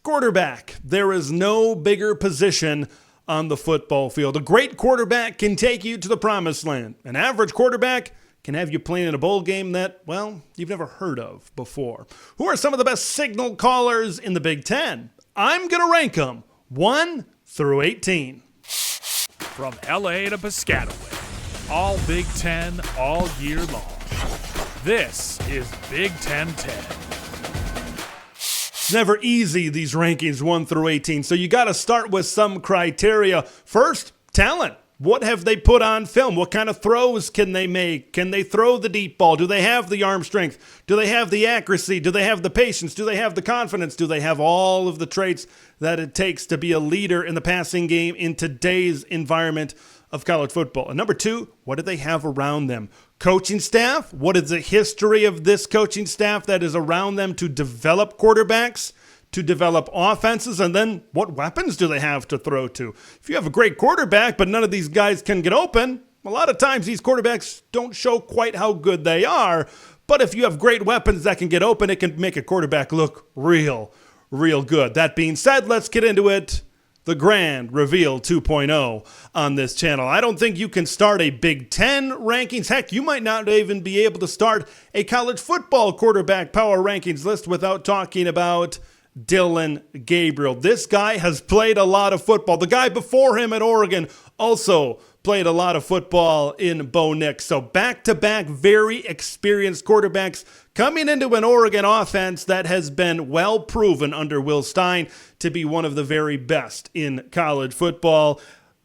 Quarterback. There is no bigger position on the football field. A great quarterback can take you to the promised land. An average quarterback can have you playing in a bowl game that, well, you've never heard of before. Who are some of the best signal callers in the Big Ten? I'm going to rank them 1 through 18. From LA to Piscataway, all Big Ten all year long. This is Big Ten 10. It's never easy, these rankings 1 through 18, so you got to start with some criteria. First, talent. What have they put on film? What kind of throws can they make? Can they throw the deep ball? Do they have the arm strength? Do they have the accuracy? Do they have the patience? Do they have the confidence? Do they have all of the traits that it takes to be a leader in the passing game in today's environment of college football? And number two, what do they have around them? Coaching staff, what is the history of this coaching staff that is around them to develop quarterbacks, to develop offenses, and then what weapons do they have to throw to? If you have a great quarterback, but none of these guys can get open, a lot of times these quarterbacks don't show quite how good they are. But if you have great weapons that can get open, it can make a quarterback look real good. That being said, let's get into it. The Grand Reveal 2.0 on this channel. I don't think you can start a Big Ten rankings. Heck, you might not even be able to start a college football quarterback power rankings list without talking about Dillon Gabriel. This guy has played a lot of football. The guy before him at Oregon also played a lot of football in Bo Nix. So back-to-back very experienced quarterbacks coming into an Oregon offense that has been well proven under Will Stein to be one of the very best in college football.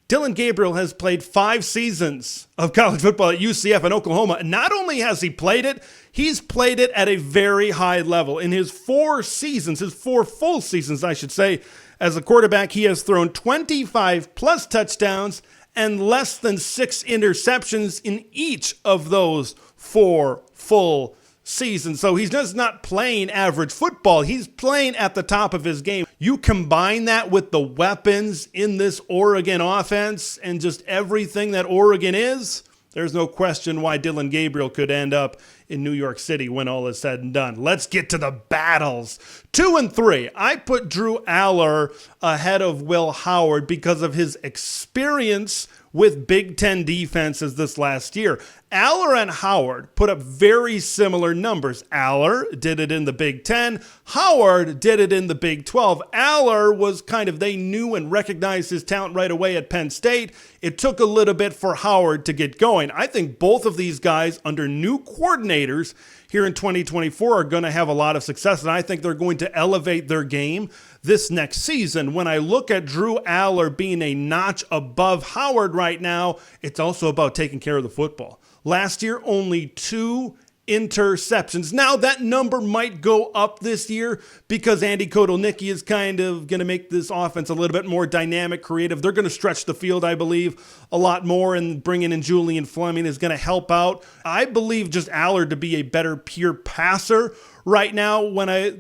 Dillon Gabriel has played 5 seasons of college football at UCF in Oklahoma. And not only has he played it, he's played it at a very high level. In his 4 full seasons, I should say, as a quarterback, he has thrown 25 plus touchdowns and less than 6 interceptions in each of those 4 full seasons. So he's just not playing average football. He's playing at the top of his game. You combine that with the weapons in this Oregon offense and just everything that Oregon is, there's no question why Dillon Gabriel could end up in New York City when all is said and done. Let's get to the battles. 2 and 3. I put Drew Allar ahead of Will Howard because of his experience with Big Ten defenses this last year. Allar and Howard put up very similar numbers. Allar did it in the Big Ten. Howard did it in the Big 12. Allar was they knew and recognized his talent right away at Penn State. It took a little bit for Howard to get going. I think both of these guys under new coordinators here in 2024 are going to have a lot of success, and I think they're going to elevate their game this next season. When I look at Drew Allar being a notch above Howard right now, it's also about taking care of the football. Last year, only 2 interceptions. Now that number might go up this year because Andy Kotelnicki is going to make this offense a little bit more dynamic, creative. They're going to stretch the field, I believe, a lot more, and bringing in Julian Fleming is going to help out. I believe just Allard to be a better pure passer right now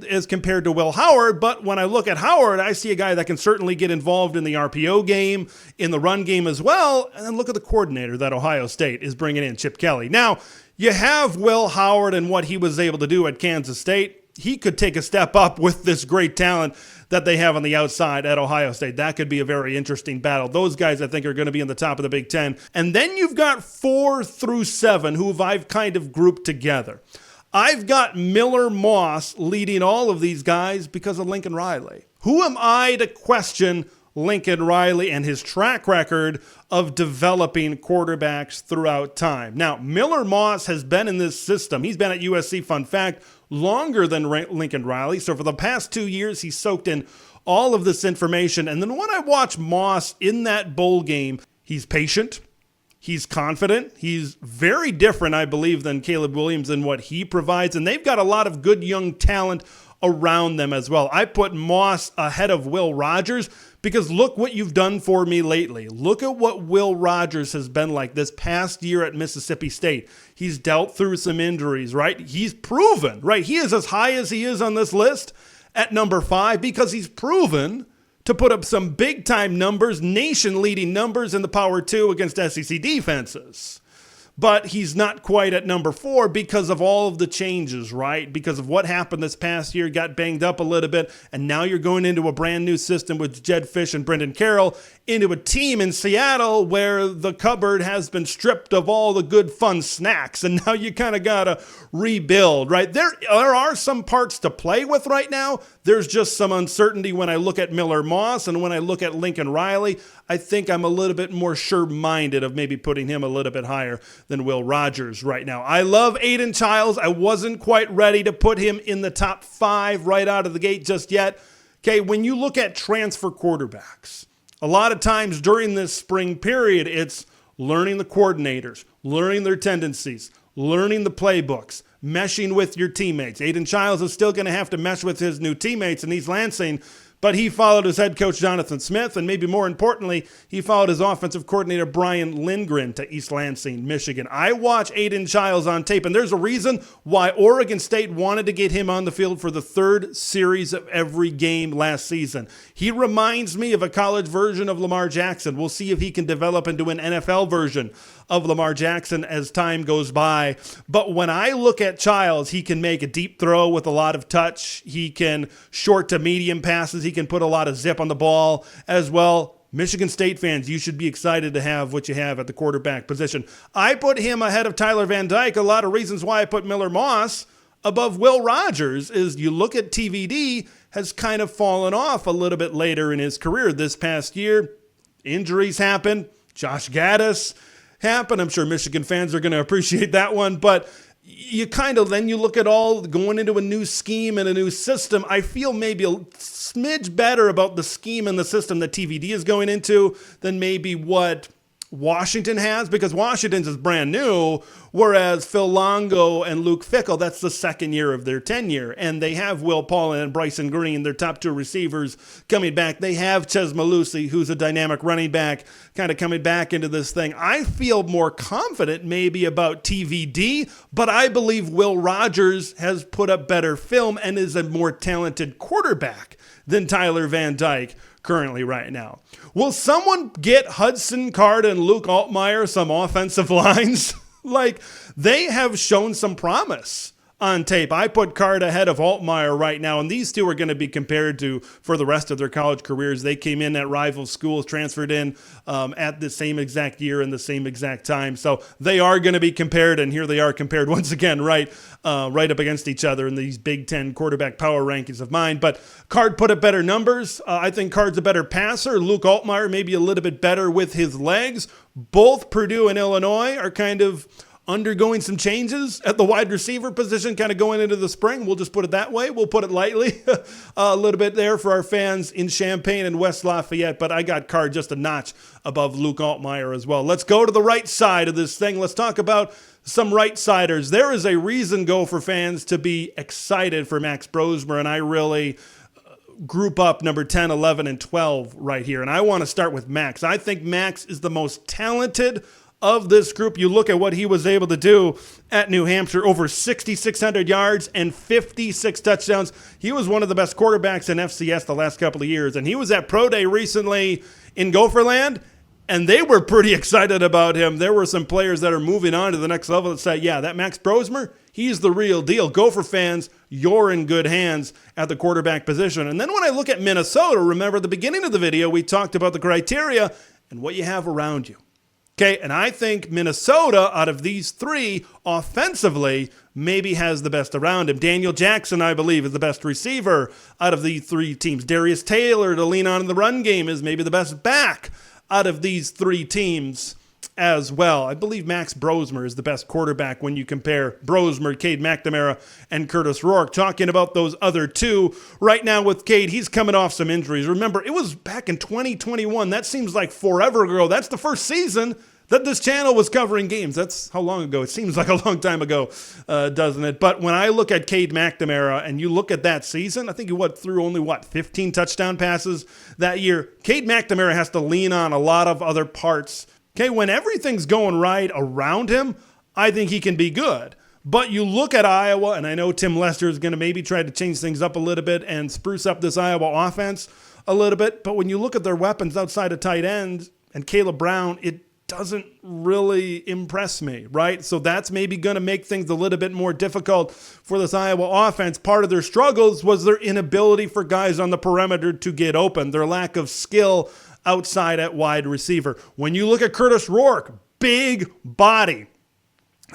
as compared to Will Howard. But when I look at Howard, I see a guy that can certainly get involved in the RPO game, in the run game as well. And then look at the coordinator that Ohio State is bringing in, Chip Kelly. Now, you have Will Howard and what he was able to do at Kansas State. He could take a step up with this great talent that they have on the outside at Ohio State. That could be a very interesting battle. Those guys, I think, are going to be in the top of the Big Ten. And then you've got 4 through 7, who I've kind of grouped together. I've got Miller Moss leading all of these guys because of Lincoln Riley. Who am I to question Lincoln Riley and his track record of developing quarterbacks throughout time? Now, Miller Moss has been in this system. He's been at USC, fun fact, longer than Lincoln Riley. So for the past 2 years, he's soaked in all of this information. And then when I watch Moss in that bowl game, he's patient. He's confident. He's very different, I believe, than Caleb Williams in what he provides. And they've got a lot of good young talent around them as well. I put Moss ahead of Will Rogers because look what you've done for me lately. Look at what Will Rogers has been like this past year at Mississippi State. He's dealt through some injuries, right? He's proven, right? He is as high as he is on this list at number 5 because he's proven to put up some big-time numbers, nation-leading numbers in the Power 2 against SEC defenses. but he's not quite at number 4 because of all of the changes, right? Because of what happened this past year, got banged up a little bit, and now you're going into a brand new system with Jed Fish and Brendan Carroll into a team in Seattle where the cupboard has been stripped of all the good fun snacks, and now you kind of got to rebuild, right? There are some parts to play with right now. There's just some uncertainty when I look at Miller Moss and when I look at Lincoln Riley. I think I'm a little bit more sure-minded of maybe putting him a little bit higher than Will Rogers right now. I love Aiden Chiles. I wasn't quite ready to put him in the top 5 right out of the gate just yet. Okay, when you look at transfer quarterbacks, a lot of times during this spring period, it's learning the coordinators, learning their tendencies, learning the playbooks, meshing with your teammates. Aiden Chiles is still going to have to mesh with his new teammates in East Lansing, but he followed his head coach, Jonathan Smith, and maybe more importantly, he followed his offensive coordinator, Brian Lindgren, to East Lansing, Michigan. I watch Aiden Chiles on tape, and there's a reason why Oregon State wanted to get him on the field for the 3rd series of every game last season. He reminds me of a college version of Lamar Jackson. We'll see if he can develop into an NFL version of Lamar Jackson as time goes by. But when I look at Chiles, he can make a deep throw with a lot of touch. He can short to medium passes. He can put a lot of zip on the ball as well. Michigan State fans, you should be excited to have what you have at the quarterback position. I put him ahead of Tyler Van Dyke. A lot of reasons why I put Miller Moss above Will Rogers is you look at TVD has kind of fallen off a little bit later in his career this past year. Injuries happen. Josh Gaddis happened. I'm sure Michigan fans are going to appreciate that one, but you kind of, then you look at all going into a new scheme and a new system. I feel maybe a smidge better about the scheme and the system that TVD is going into than maybe what Washington has, because Washington's is brand new, whereas Phil Longo and Luke Fickell, that's the 2nd year of their tenure, and they have Will Paulin and Bryson Green, their top 2 receivers, coming back. They have Ches Malusi, who's a dynamic running back, kind of coming back into this thing. I feel more confident maybe about TVD, but I believe Will Rogers has put up better film and is a more talented quarterback than Tyler Van Dyke currently right now. Will someone get Hudson Card and Luke Altmyer some offensive lines? Like, they have shown some promise on tape. I put Card ahead of Altmyer right now, and these two are going to be compared to for the rest of their college careers. They came in at rival schools, transferred in at the same exact year and the same exact time. So they are going to be compared, and here they are compared once again, right up against each other in these Big Ten quarterback power rankings of mine. But Card put up better numbers. I think Card's a better passer. Luke Altmyer maybe a little bit better with his legs. Both Purdue and Illinois are kind of undergoing some changes at the wide receiver position, kind of going into the spring. We'll just put it that way. We'll put it lightly a little bit there for our fans in Champaign and West Lafayette, but I got Card just a notch above Luke Altmyer as well. Let's go to the right side of this thing. Let's talk about some right-siders. There is a reason, Gopher fans, to be excited for Max Brosmer, and I really group up number 10, 11, and 12 right here. And I want to start with Max. I think Max is the most talented of this group. You look at what he was able to do at New Hampshire, over 6,600 yards and 56 touchdowns. He was one of the best quarterbacks in FCS the last couple of years. And he was at Pro Day recently in Gopherland, and they were pretty excited about him. There were some players that are moving on to the next level that say, yeah, that Max Brosmer, he's the real deal. Gopher fans, you're in good hands at the quarterback position. And then when I look at Minnesota, remember at the beginning of the video, we talked about the criteria and what you have around you. Okay, and I think Minnesota, out of these 3, offensively, maybe has the best around him. Daniel Jackson, I believe, is the best receiver out of these 3 teams. Darius Taylor, to lean on in the run game, is maybe the best back out of these 3 teams as well. I believe Max Brosmer is the best quarterback when you compare Brosmer, Cade McNamara, and Curtis Rourke. Talking about those other 2, right now with Cade, he's coming off some injuries. Remember, it was back in 2021. That seems like forever ago. That's the first season that this channel was covering games. That's how long ago? It seems like a long time ago, doesn't it? But when I look at Cade McNamara and you look at that season, I think he threw only 15 touchdown passes that year. Cade McNamara has to lean on a lot of other parts. Okay, when everything's going right around him, I think he can be good. But you look at Iowa, and I know Tim Lester is going to maybe try to change things up a little bit and spruce up this Iowa offense a little bit. But when you look at their weapons outside of tight ends and Caleb Brown, it doesn't really impress me, right? So that's maybe going to make things a little bit more difficult for this Iowa offense. Part of their struggles was their inability for guys on the perimeter to get open, their lack of skill outside at wide receiver. When you look at Curtis Rourke, big body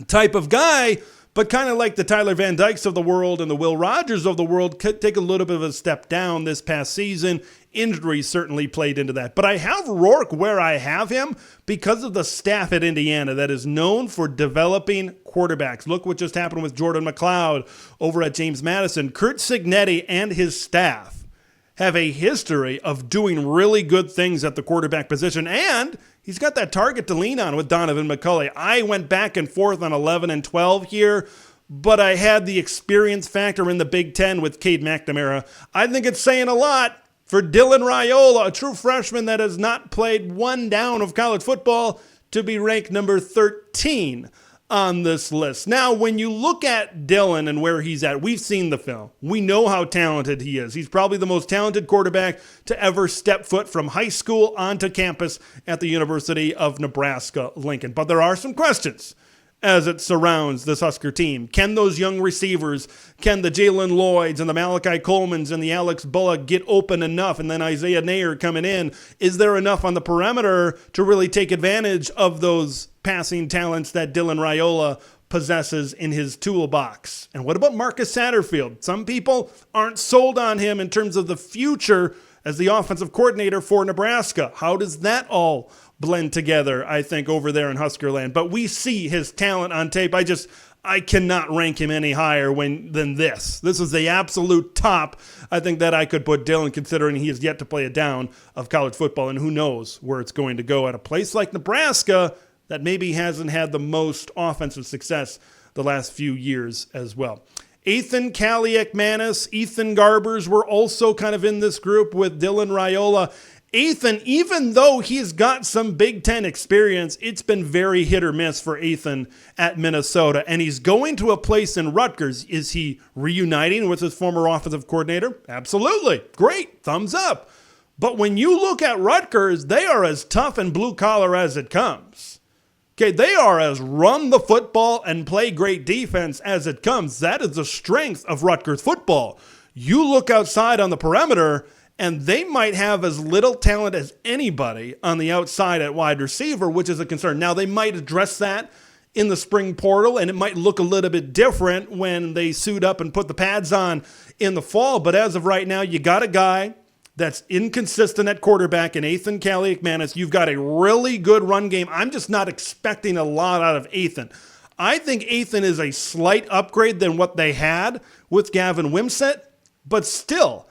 type of guy, but kind of like the Tyler Van Dykes of the world and the Will Rogers of the world, could take a little bit of a step down this past season. Injuries certainly played into that. But I have Rourke where I have him because of the staff at Indiana that is known for developing quarterbacks. Look what just happened with Jordan McLeod over at James Madison. Curt Cignetti and his staff have a history of doing really good things at the quarterback position, and he's got that target to lean on with Donovan McCulley. I went back and forth on 11 and 12 here, but I had the experience factor in the Big Ten with Cade McNamara. I think it's saying a lot for Dylan Raiola, a true freshman that has not played one down of college football, to be ranked number 13 on this list. Now, when you look at Dillon and where he's at, we've seen the film. We know how talented he is. He's probably the most talented quarterback to ever step foot from high school onto campus at the University of Nebraska-Lincoln. But there are some questions as it surrounds this Husker team. Can those young receivers, can the Jalen Lloyds and the Malachi Colemans and the Alex Bullock get open enough? And then Isaiah Nayer coming in. Is there enough on the perimeter to really take advantage of those passing talents that Dylan Raiola possesses in his toolbox? And what about Marcus Satterfield? Some people aren't sold on him in terms of the future as the offensive coordinator for Nebraska. How does that all blend together, I think, over there in Huskerland? But we see his talent on tape. I cannot rank him any higher than this. This is the absolute top, I think, that I could put Dillon, considering he has yet to play a down of college football, and who knows where it's going to go at a place like Nebraska that maybe hasn't had the most offensive success the last few years as well. Ethan Kaliakmanis, Ethan Garbers were also kind of in this group with Dylan Raiola. Ethan, even though he's got some Big Ten experience, it's been very hit or miss for Ethan at Minnesota. And he's going to a place in Rutgers. Is he reuniting with his former offensive coordinator? Absolutely. Great. Thumbs up. But when you look at Rutgers, they are as tough and blue collar as it comes. Okay, they are as run the football and play great defense as it comes. That is the strength of Rutgers football. You look outside on the perimeter, and they might have as little talent as anybody on the outside at wide receiver, which is a concern. Now, they might address that in the spring portal, and it might look a little bit different when they suit up and put the pads on in the fall. But as of right now, you got a guy that's inconsistent at quarterback in Ethan Kaliakmanis. You've got a really good run game. I'm just not expecting a lot out of Ethan. I think Ethan is a slight upgrade than what they had with Gavin Wimsatt, but still,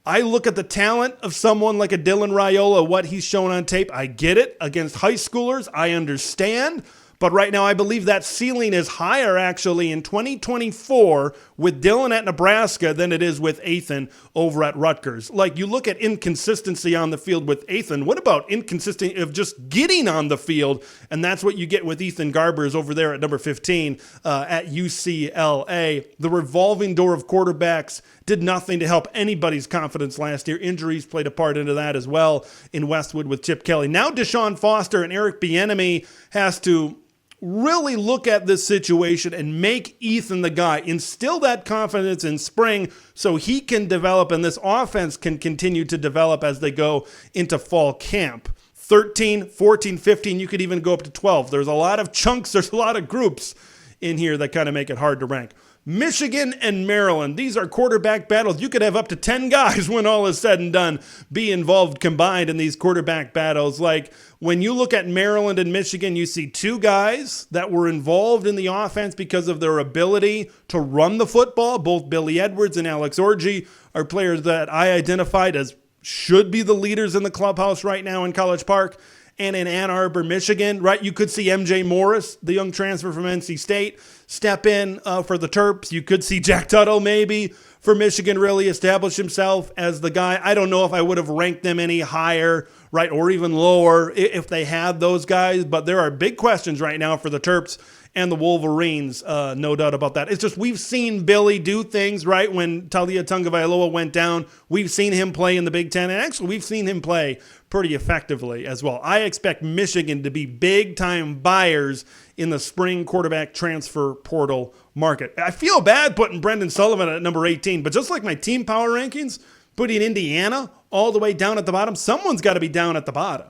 I look at the talent of someone like a Dylan Raiola, what he's shown on tape. I get it. Against high schoolers, I understand. But right now, I believe that ceiling is higher, actually, in 2024 with Dillon at Nebraska than it is with Ethan over at Rutgers. Like, you look at inconsistency on the field with Ethan. What about inconsistency of just getting on the field? And that's what you get with Ethan Garbers over there at number 15 at UCLA. The revolving door of quarterbacks did nothing to help anybody's confidence last year. Injuries played a part into that as well in Westwood with Chip Kelly. Now Deshaun Foster and Eric Bieniemy has to really look at this situation and make Ethan the guy, instill that confidence in spring so he can develop and this offense can continue to develop as they go into fall camp. 13, 14, 15, you could even go up to 12. There's a lot of chunks, there's a lot of groups in here that kind of make it hard to rank. Michigan and Maryland, these are quarterback battles. You could have up to 10 guys when all is said and done be involved combined in these quarterback battles. Like, when you look at Maryland and Michigan, you see two guys that were involved in the offense because of their ability to run the football. Both Billy Edwards and Alex Orji are players that I identified as should be the leaders in the clubhouse right now in College Park. And in Ann Arbor, Michigan, right, you could see MJ Morris, the young transfer from NC State, step in for the Terps. You could see Jack Tuttle maybe for Michigan really establish himself as the guy. I don't know if I would have ranked them any higher, right, or even lower if they had those guys. But there are big questions right now for the Terps and the Wolverines, no doubt about that. It's just we've seen Billy do things, right? When Talia Tagovailoa went down, we've seen him play in the Big Ten, and actually we've seen him play pretty effectively as well. I expect Michigan to be big-time buyers in the spring quarterback transfer portal market. I feel bad putting Brendan Sullivan at number 18, but just like my team power rankings, putting Indiana all the way down at the bottom, someone's got to be down at the bottom.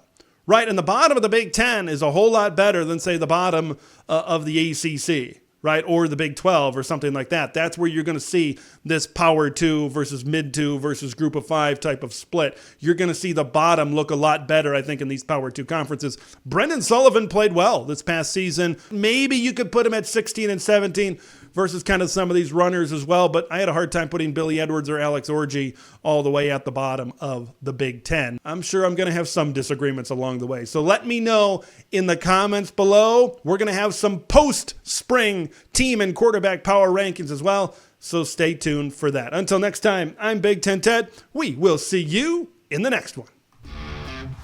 Right, and the bottom of the Big Ten is a whole lot better than, say, the bottom of the ACC, right, or the Big 12 or something like that. That's where you're going to see this Power 2 versus Mid 2 versus Group of 5 type of split. You're going to see the bottom look a lot better, I think, in these Power 2 conferences. Brendan Sullivan played well this past season. Maybe you could put him at 16 and 17 versus kind of some of these runners as well, but I had a hard time putting Billy Edwards or Alex Orji all the way at the bottom of the Big Ten. I'm sure I'm going to have some disagreements along the way, so let me know in the comments below. We're going to have some post-spring team and quarterback power rankings as well, so stay tuned for that. Until next time, I'm Big Ten Ted. We will see you in the next one.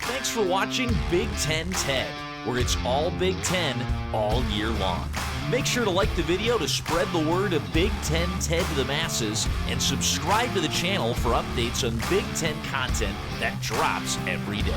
Thanks for watching Big Ten Ted, where it's all Big Ten all year long. Make sure to like the video to spread the word of Big Ten Ted to the masses, and subscribe to the channel for updates on Big Ten content that drops every day.